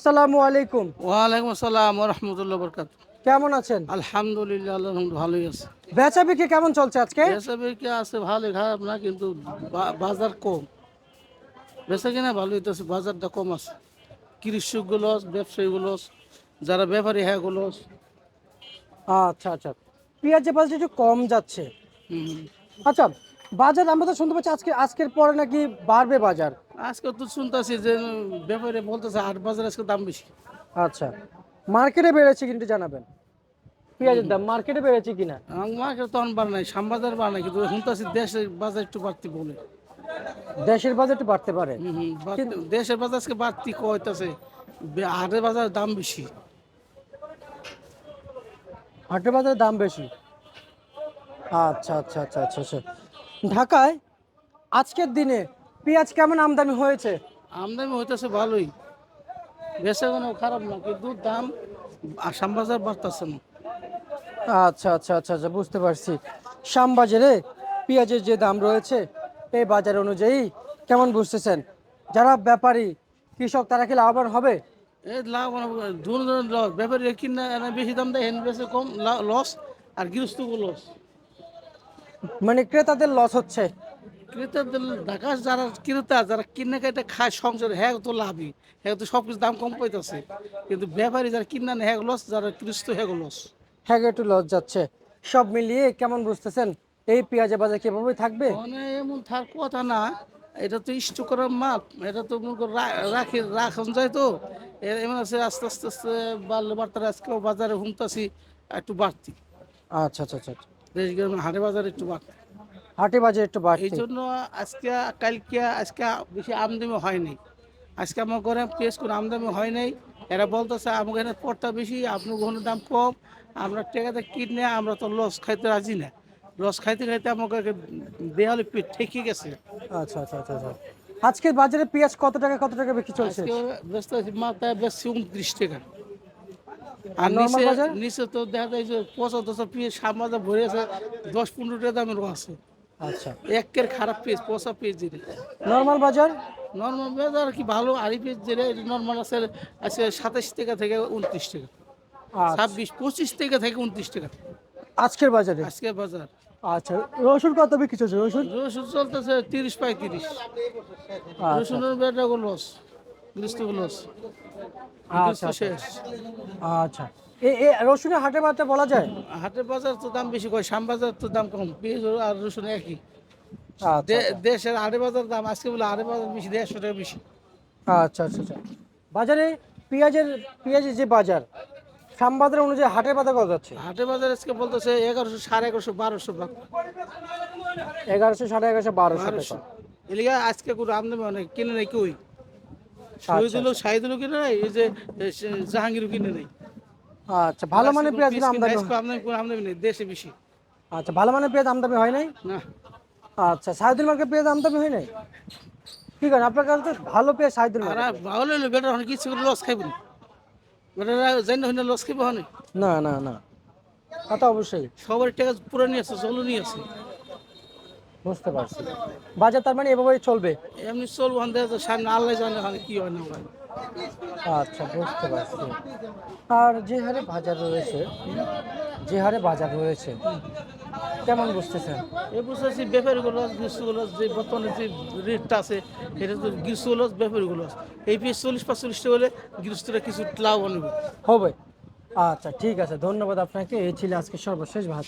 আসসালামু আলাইকুম। ওয়ালাইকুম আসসালাম ওয়া রাহমাতুল্লাহি ওয়া বারাকাতুহু। কেমন আছেন? আলহামদুলিল্লাহ, আলহামদুলিল্লাহ ভালোই আছে। বেচা বিক্রি কেমন চলছে আজকে? বেচাবেচি আছে ভালোই, খারাপ না, কিন্তু বাজার কম। বেচা কিনা ভালোই তো আছে, বাজারটা কম আছে। কৃষকগুলো, ব্যবসায়ীগুলো, যারা ব্যাপারী হ্যাঁ গুলো। আচ্ছা আচ্ছা, পেঁয়াজের বাজার একটু কম যাচ্ছে। হুম। আচ্ছা, বাজার আমরা তো শুনতে পাচ্ছি আজকের পরে নাকি বাড়বে বাজার। আজকে তো শুনতেছি যে ব্যাপারে বলতেছে আর বাজার আজকে দাম বেশি। আচ্ছা, মার্কেটে বেড়েছে কিন্তু জানাবেন পেঁয়াজের দাম মার্কেটে বেড়েছে কিনা? আমাকে তখন বার নাই, শ্যামবাজার বার নাই, কিন্তু শুনতেছি দেশের বাজার একটু বাড়তি বলে। দেশের বাজার একটু বাড়তে পারে। দেশের বাজার আজকে বাড়তি কইতাছে, হাটের বাজার দাম বেশি। হাটের বাজারের দাম বেশি। আচ্ছা আচ্ছা আচ্ছা আচ্ছা আচ্ছা, ঢাকায় আজকের দিনে পেঁয়াজ কেমন আমদানি হয়েছে? আমদানি হইতেছে ভালোই, বেচা কোনো খারাপ না, কিন্তু দাম আসাম বাজার বাড়তেছে না। আচ্ছা আচ্ছা আচ্ছা আচ্ছা, বুঝতে পারছি। শ্যামবাজারে পেঁয়াজের যে দাম রয়েছে এই বাজার অনুযায়ী কেমন বুঝতেছেন? যারা ব্যাপারী কৃষক তারা কি লাভবান হবে? এই লাভ দুজন লস, ব্যাপারী কিনা এনে বেশি দাম দেয়, হেন বেশি কম লস, আর গৃহস্থকে লস। মানে ক্রেতাদের লস হচ্ছে। ক্রেতাদের ঢাকা যারা ক্রেতা, যারা কিনে কেটে খায় সংসার, হ্যাঁ তো লাভই, হ্যাঁ তো সব কিছু দাম কম পাইতেছে। কিন্তু ব্যাপারী যারা কিনা নেয় হ্যাঁ লস, যারা গৃহস্থ হ্যাঁ লস। হ্যাঁ, একটু লস যাচ্ছে। সব মিলিয়ে কেমন বুঝতেছেন এই পেঁয়াজের বাজার কিভাবে থাকবে? মানে এমন থার কথা না, এটা তো স্টক করার মাপ, এটা তো মনে করো রাখন যায় তো। এমন আছে আস্তে আস্তে আস্তে বাড়লে বাড়তে, আজকেও বাজারে হুমতাছি একটু বাড়তি। আচ্ছা আচ্ছা আচ্ছা আচ্ছা। দেশ গ্রামে হাটে বাজারে একটু বাড়তি। হাটে বাজার একটু এই বাড়তি। জন্য আজকে আজকে বেশি আমদানি হয়নি। আজকে আমার ঘরে পেঁয়াজ কোনো আমদানি হয় নাই। এরা বলতেছে আমাকে এখানে পড়তা বেশি, আপনার ওখানে দাম কম, আমরা টাকাতে কিনে আমরা তো লস খাইতে রাজি না। লস খাইতে খাইতে আমাকে দেয়ালে পিঠ ঠেকে গেছে। আচ্ছা আচ্ছা আচ্ছা আচ্ছা, আজকের বাজারে পেঁয়াজ কত টাকা বিক্রি চলছে? আজকে ব্যস্ত আছি, মাথায় বেশি 29 টাকা। আর আর নর্মাল নিচে বাজার? নিচে তো দেখা যায় যে 75 পিস সামাজে ভরে আছে, 10-15 টাকা দামেরও আছে। আচ্ছা, একের খারাপ পিস, পচা পিস যেটা। নর্মাল বাজার? নর্মাল বাজার কি ভালো, আড়ি পিস যেটা নর্মাল আছে আজকে 27 টাকা থেকে 29 টাকা, আচ্ছা, 26-25 টাকা থেকে 29 টাকা আজকের বাজারে। আজকে বাজার। আচ্ছা, রসুন কত বিক্রি চলছে রসুন? রসুন চলতেছে 30-35। আচ্ছা রসুনের বেটা লস, গৃহস্থ লস, গৃহস্থ আচ্ছা আচ্ছা শেষ। আচ্ছা, এ রসুনের হাটের বাজারটা বলা যায়? হাটের বাজার তো দাম বেশি, কয় শ্যাম বাজার তো দাম কম, পেঁয়াজ আর রসুন একই। আচ্ছা আচ্ছা দেশের হাটে বাজার দাম আজকে বলে হাটে বাজার বেশি, 150 টাকা বেশি। আচ্ছা আচ্ছা আচ্ছা, বাজারে পেঁয়াজের যে বাজার শ্যামবাজার অনুযায়ী হাটের বাজার কত যাচ্ছে? হাটে বাজার আজকে বলতেছে 1100, 1150, 1200 ভাগ। 1100, 1150, 1200 টাকা। 1200 এলিগা আজকে কোনো আমদানি অনেক কিনে নেই কই। আচ্ছা শহীদুলও কিনে নেই, এই যে জাহাঙ্গীরও কিনে নেই। আচ্ছা, ভালো মানের পেঁয়াজ পিস কিনে আমদানি আজকে আমদানি কোনো আমদানি নেই, দেশে বেশি। আচ্ছা, ভালো মানের পেঁয়াজ আমদানি হয় নাই? না আচ্ছা, সাইদুল মার্কেট পেঁয়াজ আমদানি হয় নাই? ঠিক আছে, আপনার কাছে তো ভালো পেঁয়াজ সাইদুল আর মার্কেট। ভালো হলো বেটার, অনেক কিছু করে লস খাইব না, বেটারা জানি না লস খাইব অনেক। না না না, তা তো অবশ্যই। সবার টাকা পুরো নিয়ে আছে, চলো নিয়ে আছে। বুঝতে পারছি, বাজার তার মানে এভাবেই চলবে। এমনি চলবো সামনে আল্লাহ জানে ওখানে কি হয় না হয়। আচ্ছা, বুঝতে পারছি। আর যে হারে বাজার রয়েছে কেমন বুঝতেছেন? এই বুঝতেছি ব্যাপারীগুলো, গ্রীষ্মগুলো যে বর্তমানে যে রেটটা আছে, এটা তো গ্রীষ্মগুলো ব্যাপারীগুলো আছে। এই পিস 40-45 টাকা হলে গৃহস্থরা কিছু লাভ নেবে। হবে। আচ্ছা, ঠিক আছে, ধন্যবাদ আপনাকে। এই ছিল আজকে সর্বশেষ ভাত।